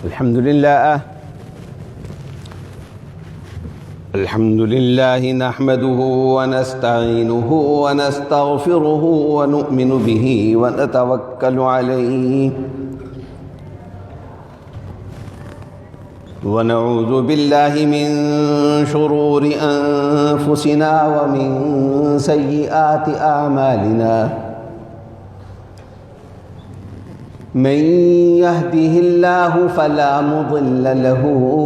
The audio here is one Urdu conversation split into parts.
الحمد لله نحمده ونستعينه ونستغفره ونؤمن به ونتوكل عليه ونعوذ بالله من شرور أنفسنا ومن سيئات أعمالنا من يهده الله فلا مضل له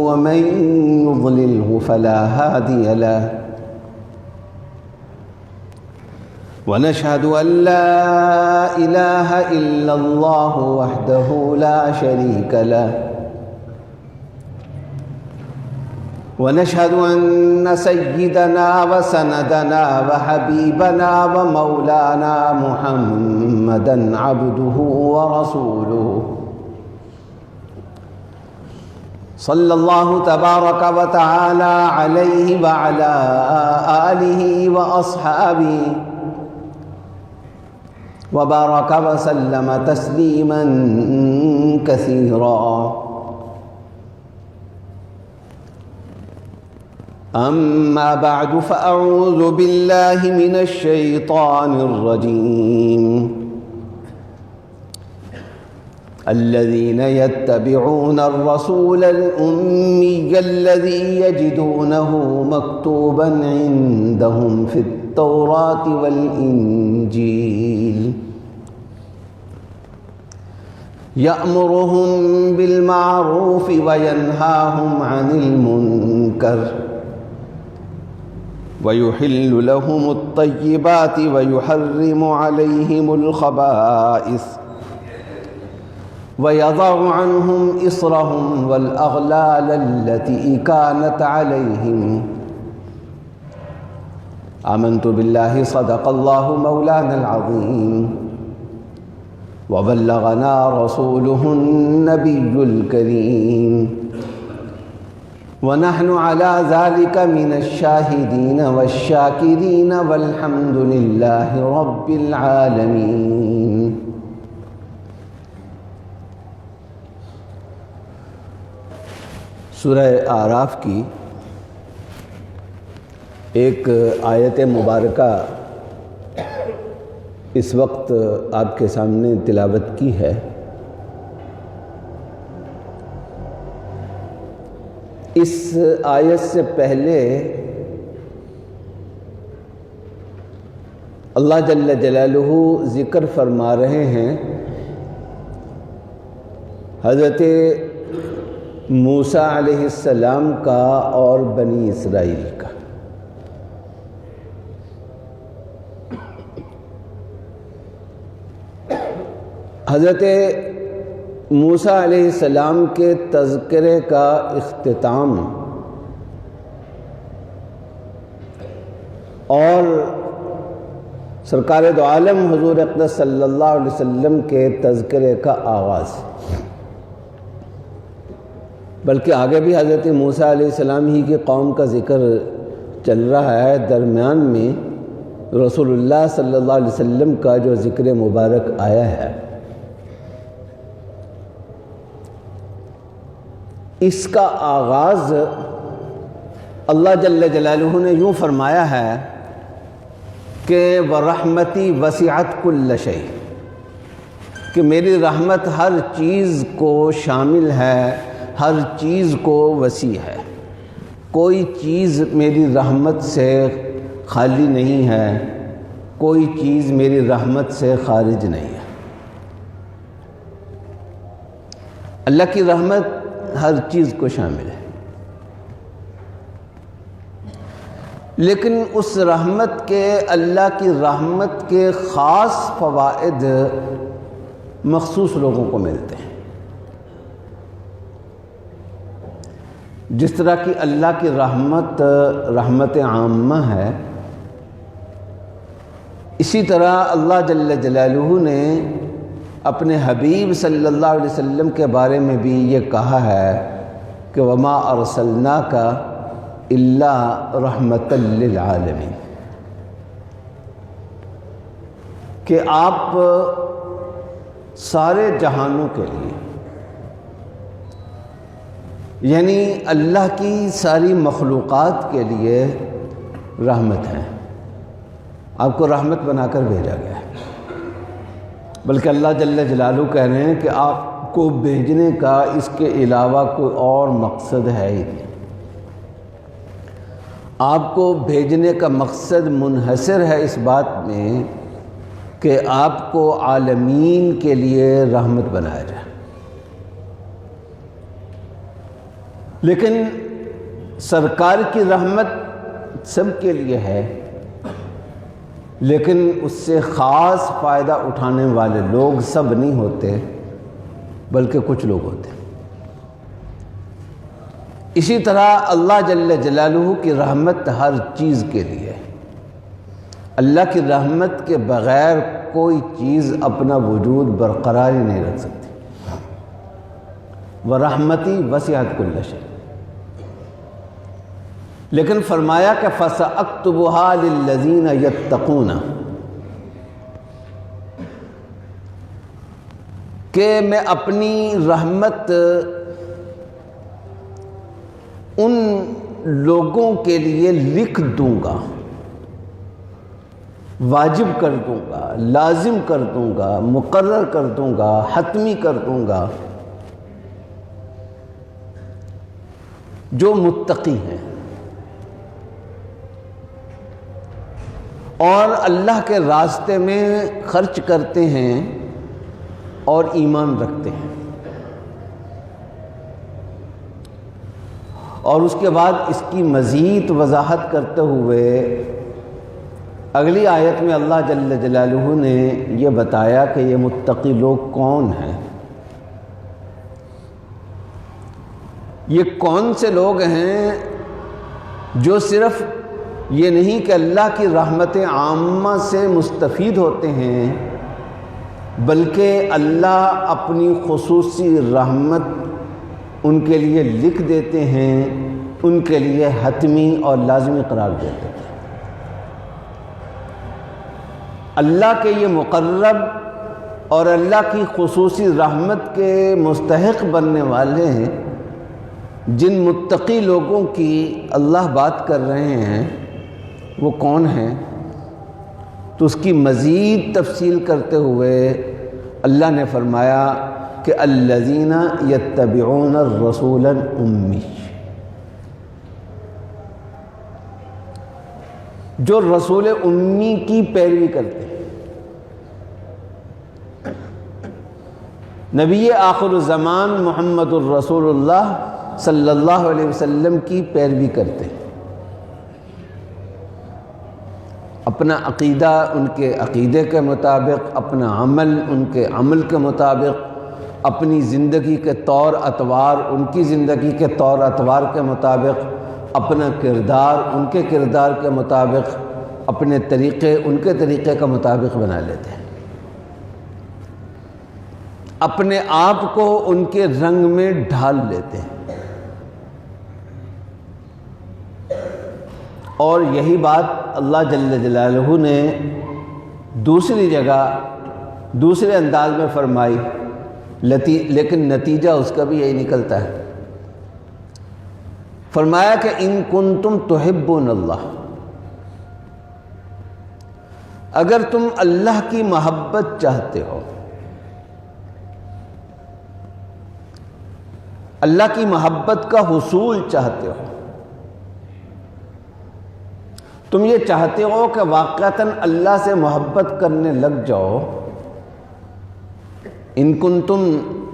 ومن يضلله فلا هادي له ونشهد أن لا إله إلا الله وحده لا شريك له ونشهد أن سيدنا وسندنا وحبيبنا ومولانا محمدا عبده ورسوله صلى الله تبارك وتعالى عليه وعلى آله وأصحابه وبارك وسلم تسليما كثيرا. أما بعد فأعوذ بالله من الشيطان الرجيم. الذين يتبعون الرسول الأمي الذي يجدونه مكتوبا عندهم في التوراة والإنجيل يأمرهم بالمعروف وينهاهم عن المنكر ويحل لهم الطيبات ويحرم عليهم الخبائث ويضع عنهم إصرهم والأغلال التي كانت عليهم. آمنت بالله صدق الله مولانا العظيم وبلغنا رسوله النبي الكريم ونحن على ذلك من الشاهدين والشاكرين والحمد لله رب العالمين. سورہ اعراف کی ایک آیت مبارکہ اس وقت آپ کے سامنے تلاوت کی ہے. اس آیت سے پہلے اللہ جل جلالہ ذکر فرما رہے ہیں حضرت موسیٰ علیہ السلام کا اور بنی اسرائیل کا. حضرت موسیٰ علیہ السلام کے تذکرے کا اختتام اور سرکار دو عالم حضور اقدس صلی اللہ علیہ وسلم کے تذکرے کا آغاز، بلکہ آگے بھی حضرت موسیٰ علیہ السلام ہی کی قوم کا ذکر چل رہا ہے. درمیان میں رسول اللہ صلی اللہ علیہ وسلم کا جو ذکر مبارک آیا ہے، اس کا آغاز اللہ جل جلالہ نے یوں فرمایا ہے کہ وَرَحْمَتِي وَسِعَتْ كُلَّ شَيْءٍ، کہ میری رحمت ہر چیز کو شامل ہے، ہر چیز کو وسیع ہے. کوئی چیز میری رحمت سے خالی نہیں ہے، کوئی چیز میری رحمت سے خارج نہیں ہے. اللہ کی رحمت ہر چیز کو شامل ہے، لیکن اس رحمت کے، اللہ کی رحمت کے خاص فوائد مخصوص لوگوں کو ملتے ہیں. جس طرح کی اللہ کی رحمت رحمت عامہ ہے، اسی طرح اللہ جل جلالہ نے اپنے حبیب صلی اللہ علیہ وسلم کے بارے میں بھی یہ کہا ہے کہ وَمَا أَرْسَلْنَاكَ إِلَّا رَحْمَةً لِلْعَالَمِينَ، کہ آپ سارے جہانوں کے لیے یعنی اللہ کی ساری مخلوقات کے لیے رحمت ہے، آپ کو رحمت بنا کر بھیجا گیا ہے۔ بلکہ اللہ جل جلالہ کہہ رہے ہیں کہ آپ کو بھیجنے کا اس کے علاوہ کوئی اور مقصد ہے ہی نہیں۔ آپ کو بھیجنے کا مقصد منحصر ہے اس بات میں کہ آپ کو عالمین کے لیے رحمت بنایا جائے۔ لیکن سرکار کی رحمت سب کے لیے ہے، لیکن اس سے خاص فائدہ اٹھانے والے لوگ سب نہیں ہوتے، بلکہ کچھ لوگ ہوتے ہیں۔ اسی طرح اللہ جل جلالہ کی رحمت ہر چیز کے لیے ہے۔ اللہ کی رحمت کے بغیر کوئی چیز اپنا وجود برقرار ہی نہیں رکھ سکتی۔ وَرَحْمَتِي وَسِعَتْ كُلَّ شَيْءٍ، لیکن فرمایا کہ فَسَأَكْتُبُهَا لِلَّذِينَ يَتَّقُونَ، کہ میں اپنی رحمت ان لوگوں کے لیے لکھ دوں گا، واجب کر دوں گا، لازم کر دوں گا، مقرر کر دوں گا، حتمی کر دوں گا، جو متقی ہیں اور اللہ کے راستے میں خرچ کرتے ہیں اور ایمان رکھتے ہیں۔ اور اس کے بعد اس کی مزید وضاحت کرتے ہوئے اگلی آیت میں اللہ جل جلالہ نے یہ بتایا کہ یہ متقی لوگ کون ہیں۔ یہ کون سے لوگ ہیں جو صرف یہ نہیں کہ اللہ کی رحمت عامہ سے مستفید ہوتے ہیں، بلکہ اللہ اپنی خصوصی رحمت ان کے لیے لکھ دیتے ہیں، ان کے لیے حتمی اور لازمی قرار دیتے ہیں۔ اللہ کے یہ مقرب اور اللہ کی خصوصی رحمت کے مستحق بننے والے ہیں، جن متقی لوگوں کی اللہ بات کر رہے ہیں وہ کون ہیں؟ تو اس کی مزید تفصیل کرتے ہوئے اللہ نے فرمایا کہ الذین یتبعون الرسول الامی، جو رسول امی کی پیروی کرتے ہیں، نبی آخر الزمان محمد الرسول اللہ صلی اللہ علیہ وسلم کی پیروی کرتے ہیں، اپنا عقیدہ ان کے عقیدے کے مطابق، اپنا عمل ان کے عمل کے مطابق، اپنی زندگی کے طور اطوار ان کی زندگی کے طور اطوار کے مطابق، اپنا کردار ان کے کردار کے مطابق، اپنے طریقے ان کے طریقے کا مطابق بنا لیتے ہیں، اپنے آپ کو ان کے رنگ میں ڈھال لیتے ہیں۔ اور یہی بات اللہ جل جلالہ نے دوسری جگہ دوسرے انداز میں فرمائی، لیکن نتیجہ اس کا بھی یہی نکلتا ہے۔ فرمایا کہ ان کنتم تحبون اللہ، اگر تم اللہ کی محبت چاہتے ہو، اللہ کی محبت کا حصول چاہتے ہو، تم یہ چاہتے ہو کہ واقعتاً اللہ سے محبت کرنے لگ جاؤ، ان کنتم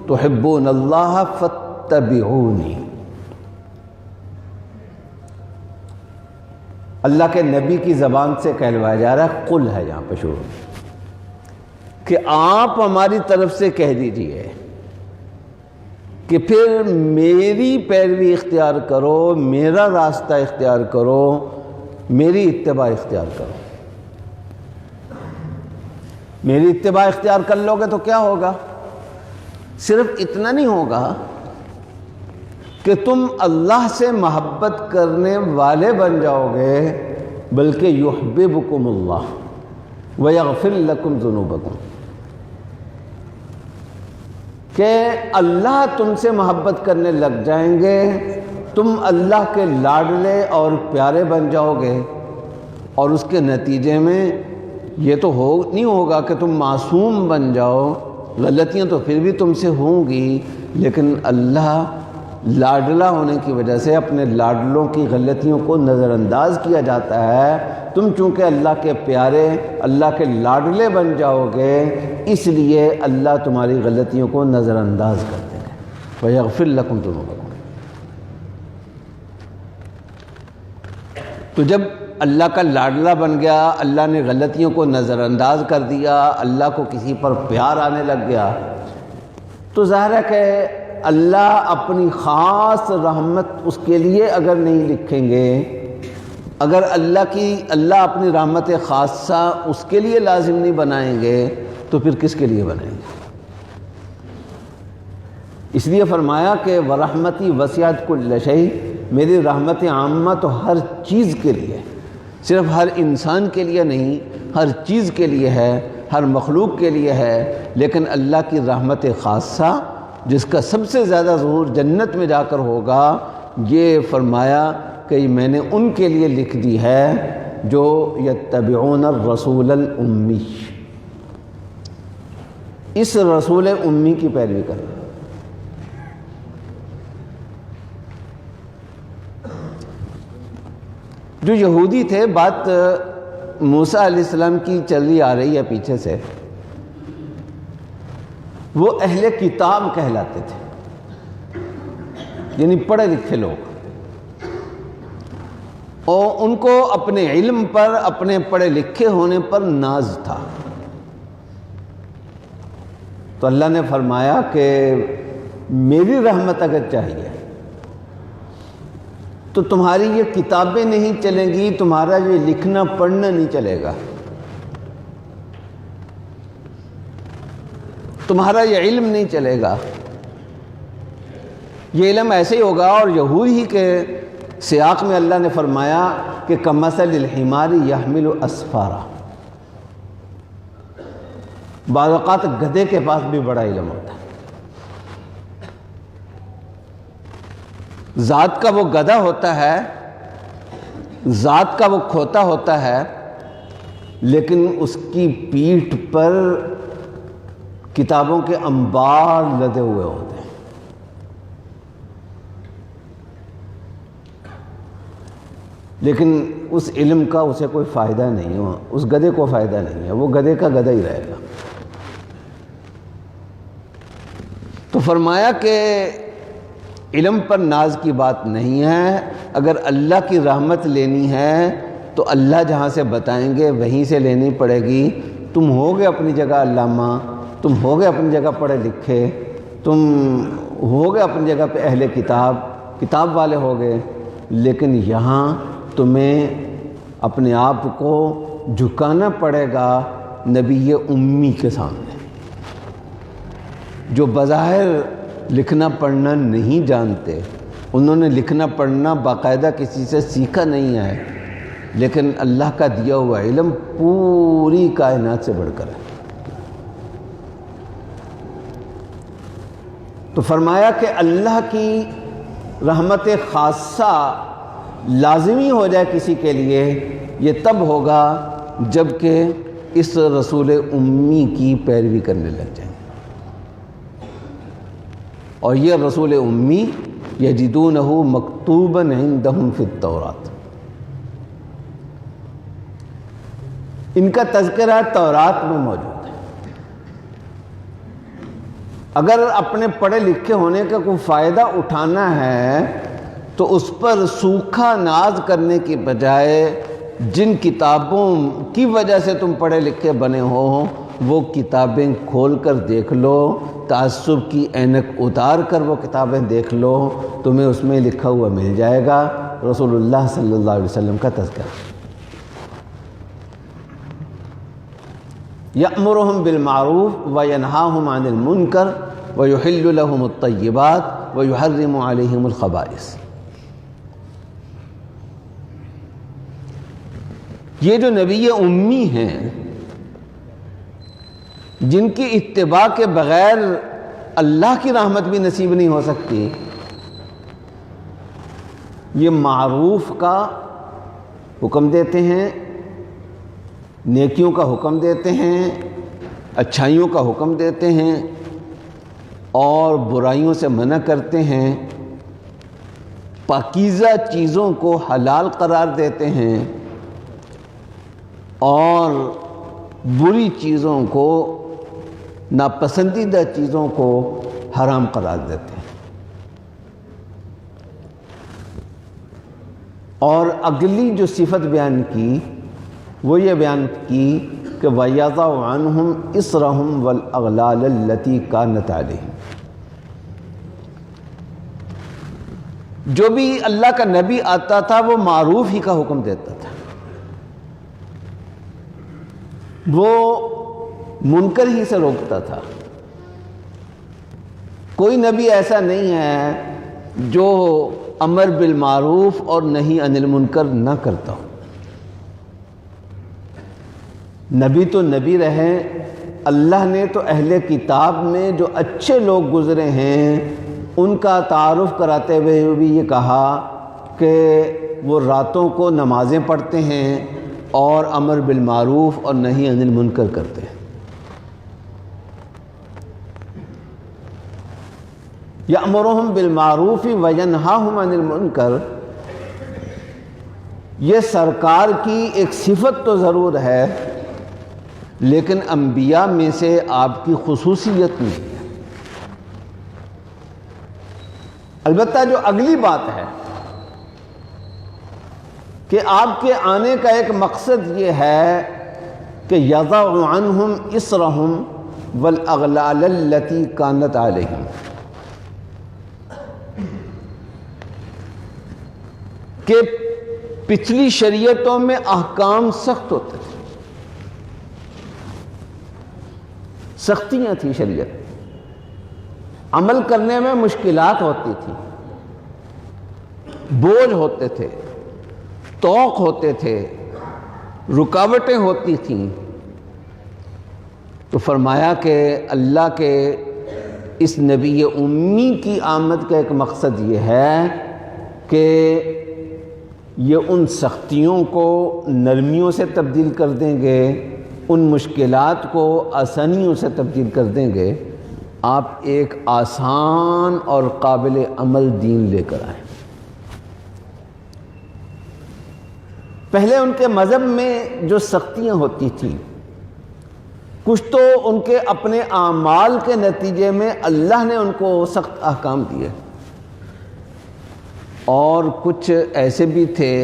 تحبون اللہ فاتبعونی، اللہ کے نبی کی زبان سے کہلوایا جا رہا ہے، قل ہے یہاں پہ شروع کہ آپ ہماری طرف سے کہہ دیجئے کہ پھر میری پیروی اختیار کرو، میرا راستہ اختیار کرو، میری اتباع اختیار کرو۔ میری اتباع اختیار کر لو گے تو کیا ہوگا؟ صرف اتنا نہیں ہوگا کہ تم اللہ سے محبت کرنے والے بن جاؤ گے، بلکہ یحببکم اللہ ویغفر لکم ذنوبکم، کہ اللہ تم سے محبت کرنے لگ جائیں گے، تم اللہ کے لاڈلے اور پیارے بن جاؤ گے، اور اس کے نتیجے میں یہ تو نہیں ہوگا کہ تم معصوم بن جاؤ، غلطیاں تو پھر بھی تم سے ہوں گی، لیکن اللہ لاڈلا ہونے کی وجہ سے اپنے لاڈلوں کی غلطیوں کو نظر انداز کیا جاتا ہے۔ تم چونکہ اللہ کے پیارے، اللہ کے لاڈلے بن جاؤ گے، اس لیے اللہ تمہاری غلطیوں کو نظر انداز کر دیں گے۔ وَيَغْفِرْ لَكُمْ ذُنُوبَكُمْ۔ تو جب اللہ کا لاڈلا بن گیا، اللہ نے غلطیوں کو نظر انداز کر دیا، اللہ کو کسی پر پیار آنے لگ گیا، تو ظاہر ہے کہ اللہ اپنی خاص رحمت اس کے لیے اگر نہیں لکھیں گے، اگر اللہ اپنی رحمت خاصہ اس کے لیے لازم نہیں بنائیں گے، تو پھر کس کے لیے بنائیں گے؟ اس لیے فرمایا کہ وَرَحْمَتِي وَسِعَتْ كُلَّ شَيْءٍ، میری رحمت عامہ تو ہر چیز کے لیے، صرف ہر انسان کے لیے نہیں، ہر چیز کے لیے ہے، ہر مخلوق کے لیے ہے، لیکن اللہ کی رحمت خاصہ جس کا سب سے زیادہ ظہور جنت میں جا کر ہوگا، یہ فرمایا کہ میں نے ان کے لیے لکھ دی ہے جو یتبعون الرسول الامی، اس رسول امی کی پیروی کریں۔ جو یہودی تھے، بات موسیٰ علیہ السلام کی چلی آ رہی ہے پیچھے سے، وہ اہل کتاب کہلاتے تھے، یعنی پڑھے لکھے لوگ، اور ان کو اپنے علم پر، اپنے پڑھے لکھے ہونے پر ناز تھا۔ تو اللہ نے فرمایا کہ میری رحمت اگر چاہیے تو تمہاری یہ کتابیں نہیں چلیں گی، تمہارا یہ لکھنا پڑھنا نہیں چلے گا، تمہارا یہ علم نہیں چلے گا، یہ علم ایسے ہی ہوگا۔ اور یہود ہی کے سیاق میں اللہ نے فرمایا کہ کمثل الحمار یحمل اسفارا، بعض اوقات گدھے کے پاس بھی بڑا علم ہوتا ہے۔ ذات کا وہ گدھا ہوتا ہے، ذات کا وہ کھوتا ہوتا ہے، لیکن اس کی پیٹھ پر کتابوں کے انبار لدے ہوئے ہوتے ہیں۔ لیکن اس علم کا اسے کوئی فائدہ نہیں ہوا، اس گدھے کو فائدہ نہیں ہے، وہ گدھے کا گدھا ہی رہے گا۔ تو فرمایا کہ علم پر ناز کی بات نہیں ہے، اگر اللہ کی رحمت لینی ہے تو اللہ جہاں سے بتائیں گے وہیں سے لینی پڑے گی۔ تم ہوگے اپنی جگہ علامہ، تم ہوگے اپنی جگہ پڑھے لکھے، تم ہوگے اپنی جگہ پہ اہل کتاب والے ہوگے، لیکن یہاں تمہیں اپنے آپ کو جھکانا پڑے گا نبی امی کے سامنے، جو بظاہر لکھنا پڑھنا نہیں جانتے، انہوں نے لکھنا پڑھنا باقاعدہ کسی سے سیکھا نہیں ہے، لیکن اللہ کا دیا ہوا علم پوری کائنات سے بڑھ کر ہے۔ تو فرمایا کہ اللہ کی رحمت خاصہ لازمی ہو جائے کسی کے لیے، یہ تب ہوگا جب کہ اس رسول امی کی پیروی کرنے لگ جائیں۔ اور یہ رسول امی یجدونہ مکتوبا عندہم فی التوراۃ، ان کا تذکرہ تورات میں موجود ہے۔ اگر اپنے پڑھے لکھے ہونے کا کوئی فائدہ اٹھانا ہے تو اس پر سوکھا ناز کرنے کی بجائے جن کتابوں کی وجہ سے تم پڑھے لکھے بنے ہو وہ کتابیں کھول کر دیکھ لو، تعصب کی اینک اتار کر وہ کتابیں دیکھ لو، تمہیں اس میں لکھا ہوا مل جائے گا رسول اللہ صلی اللہ علیہ وسلم کا تذکرہ۔ یأمرہم بالمعروف وینہاہم عن المنکر ویحل لہم الطیبات ویحرم علیہم الخبائث۔ یہ جو نبی امی ہیں، جن کی اتباع کے بغیر اللہ کی رحمت بھی نصیب نہیں ہو سکتی۔ یہ معروف کا حکم دیتے ہیں، نیکیوں کا حکم دیتے ہیں، اچھائیوں کا حکم دیتے ہیں، اور برائیوں سے منع کرتے ہیں، پاکیزہ چیزوں کو حلال قرار دیتے ہیں، اور بری چیزوں کو، ناپسندیدہ چیزوں کو حرام قرار دیتے ہیں۔ اور اگلی جو صفت بیان کی وہ یہ بیان کی کہ وَيَضَعُ عَنْهُمْ إِصْرَهُمْ وَالْأَغْلَالَ الَّتِي كَانَتْ عَلَيْهِمْ۔ جو بھی اللہ کا نبی آتا تھا وہ معروف ہی کا حکم دیتا تھا، وہ منکر ہی سے روکتا تھا۔ کوئی نبی ایسا نہیں ہے جو امر بالمعروف اور نہی عن المنکر نہ کرتا ہو۔ نبی تو نبی رہے، اللہ نے تو اہل کتاب میں جو اچھے لوگ گزرے ہیں ان کا تعارف کراتے ہوئے بھی یہ کہا کہ وہ راتوں کو نمازیں پڑھتے ہیں اور امر بالمعروف اور نہی عن المنکر کرتے ہیں۔ یأمرہم بالمعروف وینہاہم عن المنکر، یہ سرکار کی ایک صفت تو ضرور ہے لیکن انبیاء میں سے آپ کی خصوصیت نہیں ہے۔ البتہ جو اگلی بات ہے کہ آپ کے آنے کا ایک مقصد یہ ہے کہ یضع عنہم اسرہم والاغلال التی کانت علیہم، کہ پچھلی شریعتوں میں احکام سخت ہوتے تھے، سختیاں تھیں، شریعت عمل کرنے میں مشکلات ہوتی تھی، بوجھ ہوتے تھے، توق ہوتے تھے، رکاوٹیں ہوتی تھیں۔ تو فرمایا کہ اللہ کے اس نبی امی کی آمد کا ایک مقصد یہ ہے کہ یہ ان سختیوں کو نرمیوں سے تبدیل کر دیں گے، ان مشکلات کو آسانیوں سے تبدیل کر دیں گے، آپ ایک آسان اور قابل عمل دین لے کر آئیں۔ پہلے ان کے مذہب میں جو سختیاں ہوتی تھیں، کچھ تو ان کے اپنے اعمال کے نتیجے میں اللہ نے ان کو سخت احکام دیے، اور کچھ ایسے بھی تھے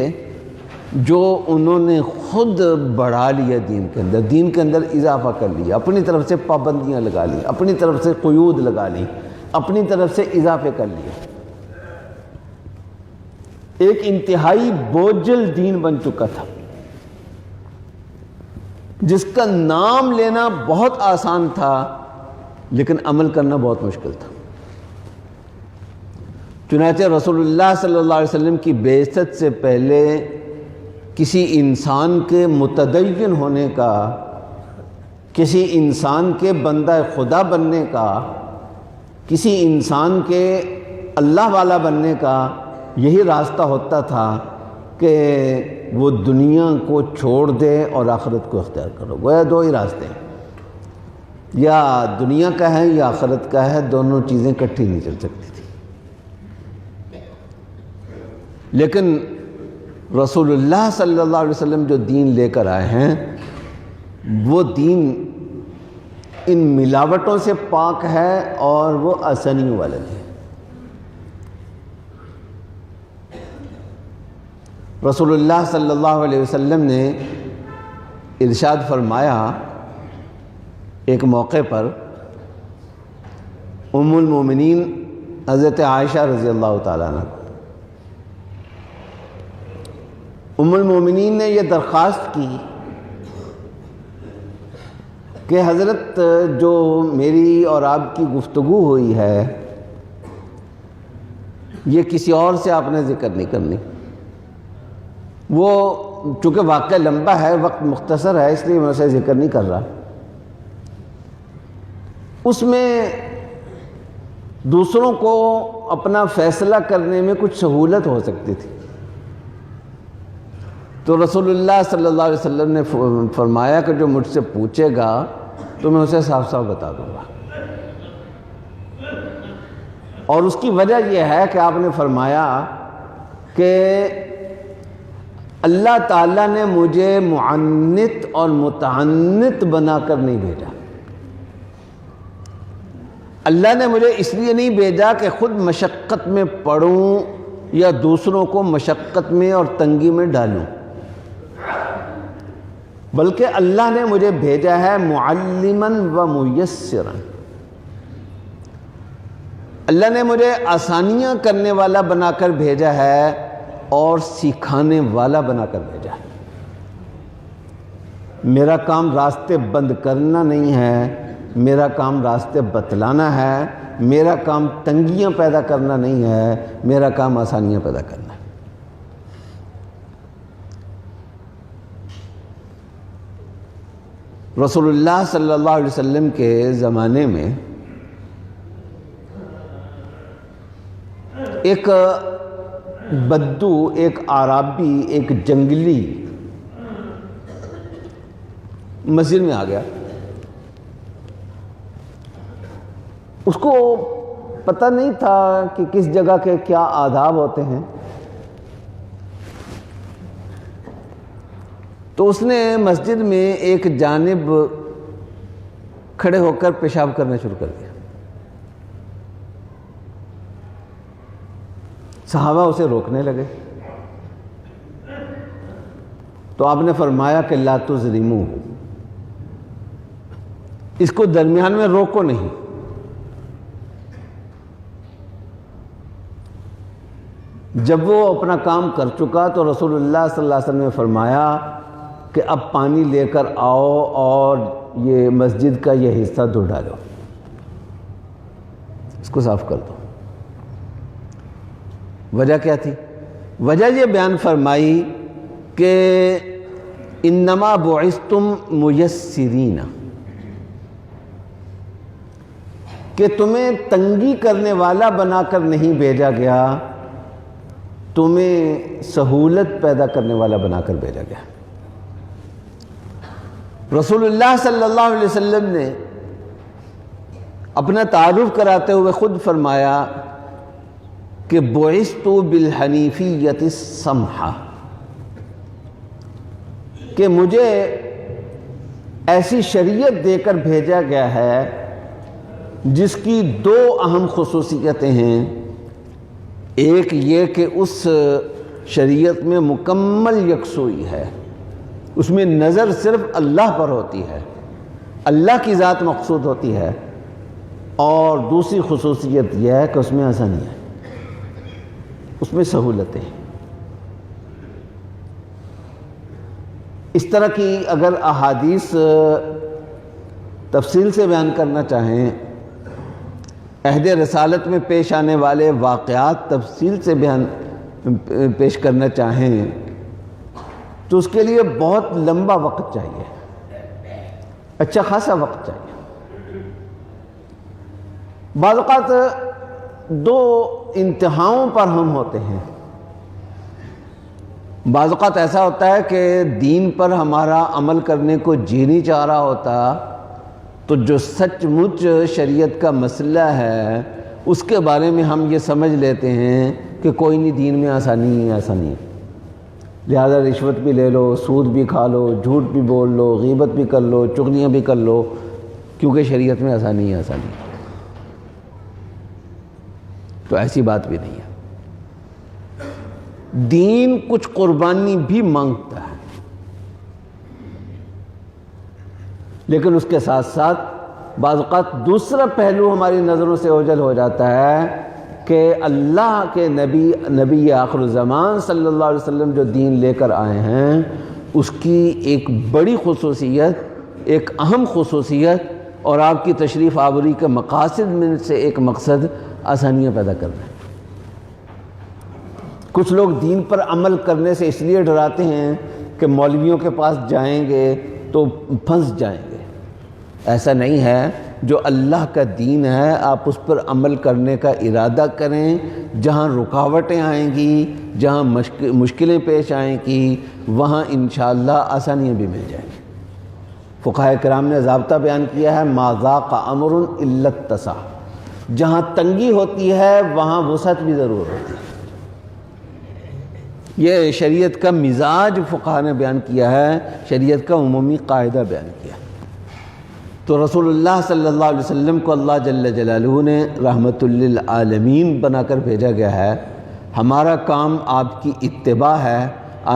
جو انہوں نے خود بڑھا لیا، دین کے اندر اضافہ کر لیا، اپنی طرف سے پابندیاں لگا لی، اپنی طرف سے قیود لگا لی، اپنی طرف سے اضافے کر لیے۔ ایک انتہائی بوجھل دین بن چکا تھا جس کا نام لینا بہت آسان تھا لیکن عمل کرنا بہت مشکل تھا۔ چنانچہ رسول اللہ صلی اللہ علیہ وسلم کی بعثت سے پہلے کسی انسان کے متدین ہونے کا، کسی انسان کے بندہ خدا بننے کا، کسی انسان کے اللہ والا بننے کا یہی راستہ ہوتا تھا کہ وہ دنیا کو چھوڑ دے اور آخرت کو اختیار کرو۔ گویا دو ہی راستے ہیں، یا دنیا کا ہے یا آخرت کا ہے، دونوں چیزیں اکٹھی نہیں چل سکتی تھی۔ لیکن رسول اللہ صلی اللہ علیہ وسلم جو دین لے کر آئے ہیں وہ دین ان ملاوٹوں سے پاک ہے اور وہ آسانیوں والا ہے۔ رسول اللہ صلی اللہ علیہ وسلم نے ارشاد فرمایا ایک موقع پر، ام المومنین حضرت عائشہ رضی اللہ تعالیٰ عنہ، ام المومنین نے یہ درخواست کی کہ حضرت جو میری اور آپ کی گفتگو ہوئی ہے یہ کسی اور سے آپ نے ذکر نہیں کرنی، وہ چونکہ واقعہ لمبا ہے، وقت مختصر ہے، اس لیے میں اسے ذکر نہیں کر رہا۔ اس میں دوسروں کو اپنا فیصلہ کرنے میں کچھ سہولت ہو سکتی تھی، تو رسول اللہ صلی اللہ علیہ وسلم نے فرمایا کہ جو مجھ سے پوچھے گا تو میں اسے صاف صاف بتا دوں گا۔ اور اس کی وجہ یہ ہے کہ آپ نے فرمایا کہ اللہ تعالیٰ نے مجھے معنت اور متعنت بنا کر نہیں بھیجا۔ اللہ نے مجھے اس لیے نہیں بھیجا کہ خود مشقت میں پڑوں یا دوسروں کو مشقت میں اور تنگی میں ڈالوں، بلکہ اللہ نے مجھے بھیجا ہے معلماً و میسراً۔ اللہ نے مجھے آسانیاں کرنے والا بنا کر بھیجا ہے اور سکھانے والا بنا کر بھیجا ہے۔ میرا کام راستے بند کرنا نہیں ہے، میرا کام راستے بتلانا ہے، میرا کام تنگیاں پیدا کرنا نہیں ہے، میرا کام آسانیاں پیدا کرنا ہے۔ رسول اللہ صلی اللہ علیہ وسلم کے زمانے میں ایک بدو، ایک عرابی، ایک جنگلی مسجد میں آ گیا۔ اس کو پتہ نہیں تھا کہ کس جگہ کے کیا آداب ہوتے ہیں، تو اس نے مسجد میں ایک جانب کھڑے ہو کر پیشاب کرنا شروع کر دیا۔ صحابہ اسے روکنے لگے تو آپ نے فرمایا کہ لا تظلموہ، اس کو درمیان میں روکو نہیں۔ جب وہ اپنا کام کر چکا تو رسول اللہ صلی اللہ علیہ وسلم نے فرمایا کہ اب پانی لے کر آؤ اور یہ مسجد کا یہ حصہ دھو ڈالو، اس کو صاف کر دو۔ وجہ کیا تھی؟ وجہ یہ بیان فرمائی کہ انما بعثتم میسرین، کہ تمہیں تنگی کرنے والا بنا کر نہیں بھیجا گیا، تمہیں سہولت پیدا کرنے والا بنا کر بھیجا گیا۔ رسول اللہ صلی اللہ علیہ وسلم نے اپنا تعارف کراتے ہوئے خود فرمایا کہ بعثت بالحنیفیۃ السمحہ، کہ مجھے ایسی شریعت دے کر بھیجا گیا ہے جس کی دو اہم خصوصیتیں ہیں۔ ایک یہ کہ اس شریعت میں مکمل یکسوئی ہے، اس میں نظر صرف اللہ پر ہوتی ہے، اللہ کی ذات مقصود ہوتی ہے، اور دوسری خصوصیت یہ ہے کہ اس میں آسانی ہے، اس میں سہولتیں ہیں۔ اس طرح کی اگر احادیث تفصیل سے بیان کرنا چاہیں، عہد رسالت میں پیش آنے والے واقعات تفصیل سے بیان پیش کرنا چاہیں تو اس کے لیے بہت لمبا وقت چاہیے، اچھا خاصا وقت چاہیے۔ بعض اوقات دو انتہاؤں پر ہم ہوتے ہیں۔ بعض اوقات ایسا ہوتا ہے کہ دین پر ہمارا عمل کرنے کو جی نہیں چاہ رہا ہوتا، تو جو سچ مچ شریعت کا مسئلہ ہے اس کے بارے میں ہم یہ سمجھ لیتے ہیں کہ کوئی نہیں، دین میں آسانی ہی آسانی ہے، لہذا رشوت بھی لے لو، سود بھی کھا لو، جھوٹ بھی بول لو، غیبت بھی کر لو، چغلیاں بھی کر لو، کیونکہ شریعت میں آسانی ہی آسانی ہے۔ تو ایسی بات بھی نہیں ہے، دین کچھ قربانی بھی مانگتا ہے، لیکن اس کے ساتھ ساتھ بعض اوقات دوسرا پہلو ہماری نظروں سے اوجھل ہو جاتا ہے کہ اللہ کے نبی آخر الزمان صلی اللہ علیہ وسلم جو دین لے کر آئے ہیں، اس کی ایک بڑی خصوصیت، ایک اہم خصوصیت اور آپ کی تشریف آوری کے مقاصد میں سے ایک مقصد آسانیاں پیدا کرنا ہے۔ کچھ لوگ دین پر عمل کرنے سے اس لیے ڈراتے ہیں کہ مولویوں کے پاس جائیں گے تو پھنس جائیں گے۔ ایسا نہیں ہے، جو اللہ کا دین ہے آپ اس پر عمل کرنے کا ارادہ کریں. جہاں رکاوٹیں آئیں گی، جہاں مشکلیں پیش آئیں گی، وہاں انشاءاللہ آسانیاں بھی مل جائیں گی. فقہاء کرام نے ضابطہ بیان کیا ہے ما ضاق امر الا اتسع. جہاں تنگی ہوتی ہے وہاں وسعت بھی ضرور ہوتی ہے. یہ شریعت کا مزاج فقہاء نے بیان کیا ہے، شریعت کا عمومی قاعدہ بیان کیا. تو رسول اللہ صلی اللہ علیہ وسلم کو اللہ جل جلالہ نے رحمت للعالمین بنا کر بھیجا گیا ہے. ہمارا کام آپ کی اتباع ہے.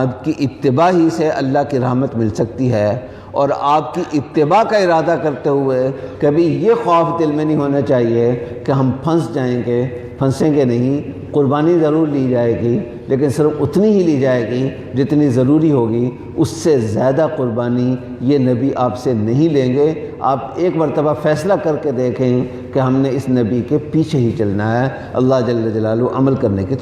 آپ کی اتباع ہی سے اللہ کی رحمت مل سکتی ہے. اور آپ کی اتباع کا ارادہ کرتے ہوئے کبھی یہ خوف دل میں نہیں ہونا چاہیے کہ ہم پھنسیں گے نہیں. قربانی ضرور لی جائے گی لیکن صرف اتنی ہی لی جائے گی جتنی ضروری ہوگی. اس سے زیادہ قربانی یہ نبی آپ سے نہیں لیں گے. آپ ایک مرتبہ فیصلہ کر کے دیکھیں کہ ہم نے اس نبی کے پیچھے ہی چلنا ہے. اللہ جل جلالہ عمل کرنے کی